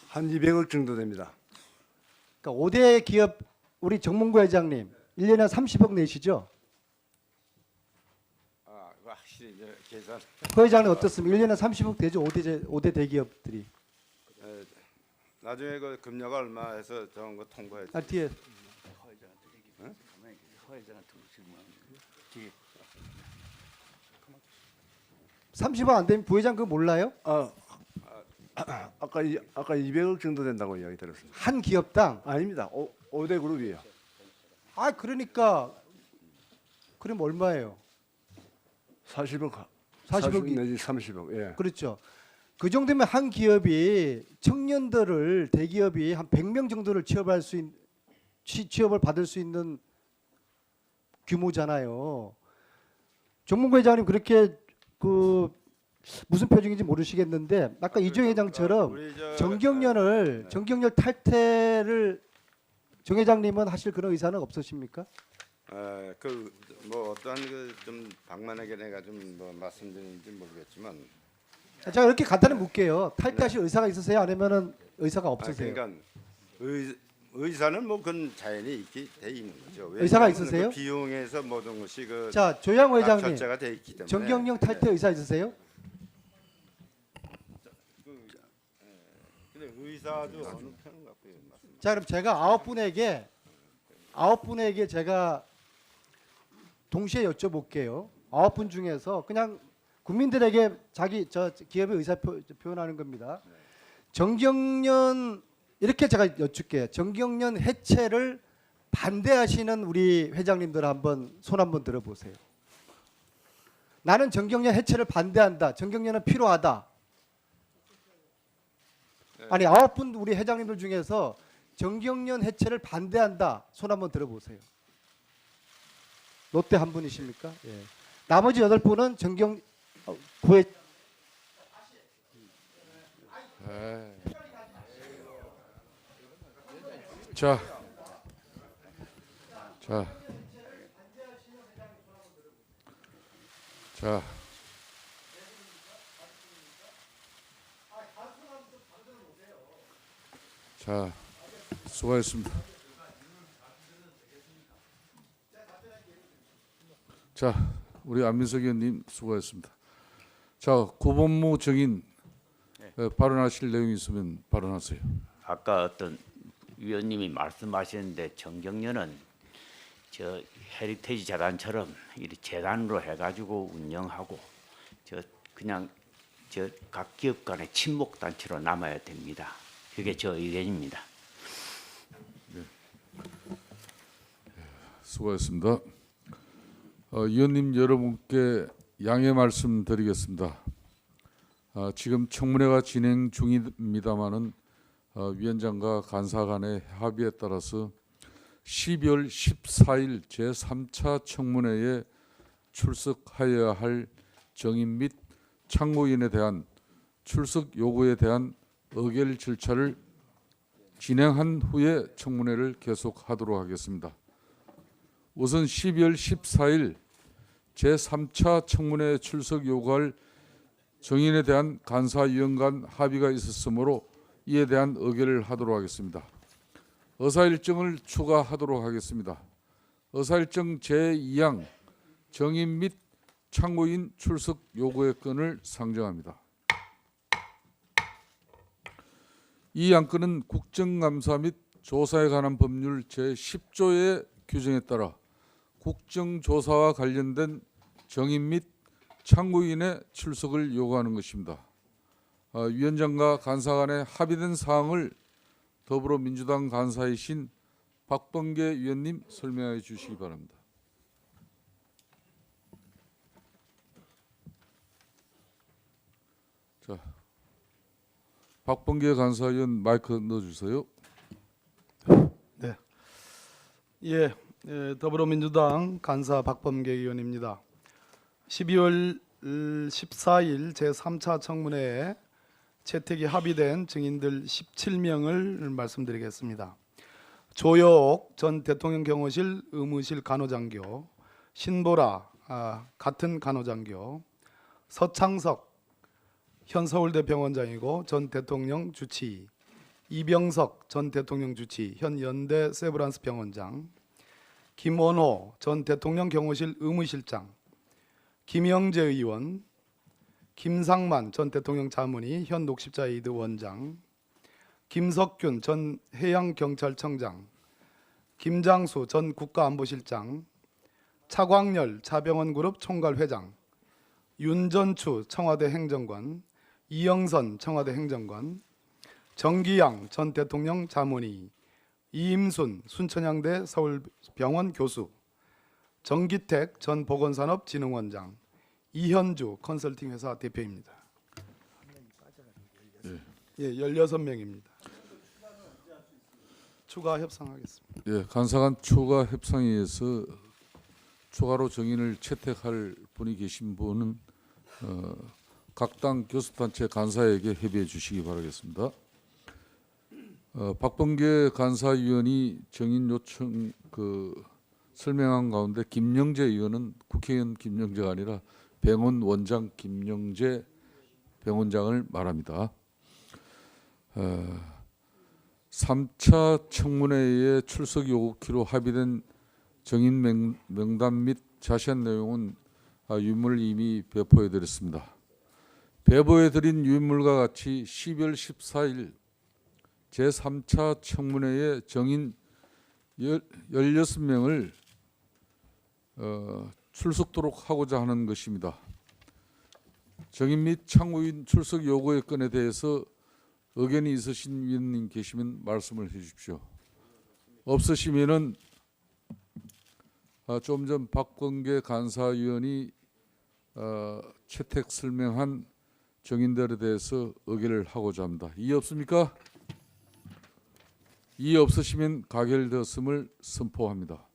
한 200억 정도 됩니다. 그러니까 5대 기업 우리 정몽구 회장님 1년에 30억 내시죠? 확실히 이제 계산. 허 회장님 어떻습니까? 1년에 30억 되죠? 5대 대기업들이. 나중에 그 금려가 얼마 해서 저런 거 통과해. 뒤에. 허회장한테 뒤에. 30억 안 되면 부회장 그거 몰라요? 아까 200억 정도 된다고 이야기 들었습니다. 한 기업당? 아닙니다. 5대 그룹이에요. 그러니까 그럼 얼마예요? 40억 40억 내지 30억. 예. 그렇죠. 그 정도면 한 기업이 청년들을 대기업이 한 100명 정도를 취업을 받을 수 있는 규모잖아요. 정몽구 회장님 그렇게 그 무슨 표정인지 모르시겠는데 아까 이정 회장처럼 정경련 탈퇴를 정 회장님은 하실 그런 의사는 없으십니까? 뭐 어떠한 좀 방만하게 내가 좀 뭐 말씀드리는지 모르겠지만 제가 이렇게 간단히 묻게요. 탈퇴하실 의사가 있으세요? 아니면은 의사가 없으세요? 그러니까 의사는 뭐 그건 자연히 있게 돼 있는 거죠. 의사가 있으세요? 그 비용에서 모든 것이 자, 조양 회장님. 절차가 돼 있기 때문에. 정경련 탈퇴 의사 있으세요? 근데 의사도 어느 편은 갖고 있습니다. 자, 그럼 제가 9분에게 제가 동시에 여쭤볼게요. 9분 중에서 그냥 국민들에게 저 기업의 의사 표현하는 겁니다. 정경련 이렇게 제가 여쭙게요. 정경련 해체를 반대하시는 우리 회장님들 손 한번 들어보세요. 나는 정경련 해체를 반대한다. 정경련은 필요하다. 아니 9분 우리 회장님들 중에서 정경련 해체를 반대한다. 손 한번 들어보세요. 롯데 한 분이십니까? 예. 나머지 8분은 구회. 자, 수고하셨습니다. 자, 우리 안민석 의원님 수고하셨습니다. 자, 고본무 정인 발언하실 내용이 있으면 발언하세요. 아까 어떤 위원님이 말씀하셨는데 정경련은 저 헤리테이지 재단처럼 이 재단으로 해가지고 운영하고 그냥 각 기업 간의 친목 단체로 남아야 됩니다. 그게 저 의견입니다. 수고하셨습니다. 위원님 여러분께 양해 말씀드리겠습니다. 지금 청문회가 진행 중입니다마는 위원장과 간사 간의 합의에 따라서 12월 14일 제3차 청문회에 출석하여야 할 정인 및 참고인에 대한 출석 요구에 대한 의결 절차를 진행한 후에 청문회를 계속하도록 하겠습니다. 우선 12월 14일 제3차 청문회에 출석 요구할 정인에 대한 간사위원 간 합의가 있었으므로 이에 대한 의결을 하도록 하겠습니다. 의사일정을 추가하도록 하겠습니다. 의사일정 제2항 정인 및 참고인 출석 요구의 건을 상정합니다. 이 안건은 국정감사 및 조사에 관한 법률 제10조의 규정에 따라 국정조사와 관련된 정인 및 참고인의 출석을 요구하는 것입니다. 위원장과 간사 간에 합의된 사항을 더불어민주당 간사이신 박범계 위원님 설명해 주시기 바랍니다. 자, 박범계 간사위원 마이크 넣어주세요. 네. 더불어민주당 간사 박범계 의원입니다. 12월 14일 제3차 청문회에 채택이 합의된 증인들 17명을 말씀드리겠습니다. 조여옥 전 대통령 경호실 의무실 간호장교, 신보라 같은 간호장교, 서창석 현 서울대 병원장이고 전 대통령 주치의, 이병석 전 대통령 주치의 현 연대 세브란스 병원장, 김원호 전 대통령 경호실 의무실장, 김영재 의원, 김상만 전 대통령 자문의 현 녹십자에이드 원장, 김석균 전 해양경찰청장, 김장수 전 국가안보실장, 차광열 차병원그룹 총괄회장, 윤전추 청와대 행정관, 이영선 청와대 행정관, 정기양 전 대통령 자문의, 이임순 순천향대 서울병원 교수, 정기택 전 보건산업진흥원장, 이현주 컨설팅 회사 대표입니다. 16명입니다. 추가 협상하겠습니다. 예, 간사간 추가 협상에 의해서 추가로 정인을 채택할 분이 계신 분은 각 당 교섭단체 간사에게 협의해 주시기 바라겠습니다. 박범계 간사위원이 정인 요청 설명한 가운데 김영재 의원은 국회의원 김영재가 아니라 병원 원장 김영재 병원장을 말합니다. 3차 청문회에 출석 요구키로 합의된 정인 명단 및 자세한 내용은 유인물 이미 배포해드렸습니다. 배포해드린 유인물과 같이 12월 14일 제3차 청문회에 정인 16명을 출석토록 하고자 하는 것입니다. 정인 및 참고인 출석 요구의 건에 대해서 의견이 있으신 위원님 계시면 말씀을 해 주십시오. 없으시면은 좀 전 박범계 간사위원이 채택 설명한 정인들에 대해서 의결을 하고자 합니다. 이의 없습니까? 이의 없으시면 가결되었음을 선포합니다.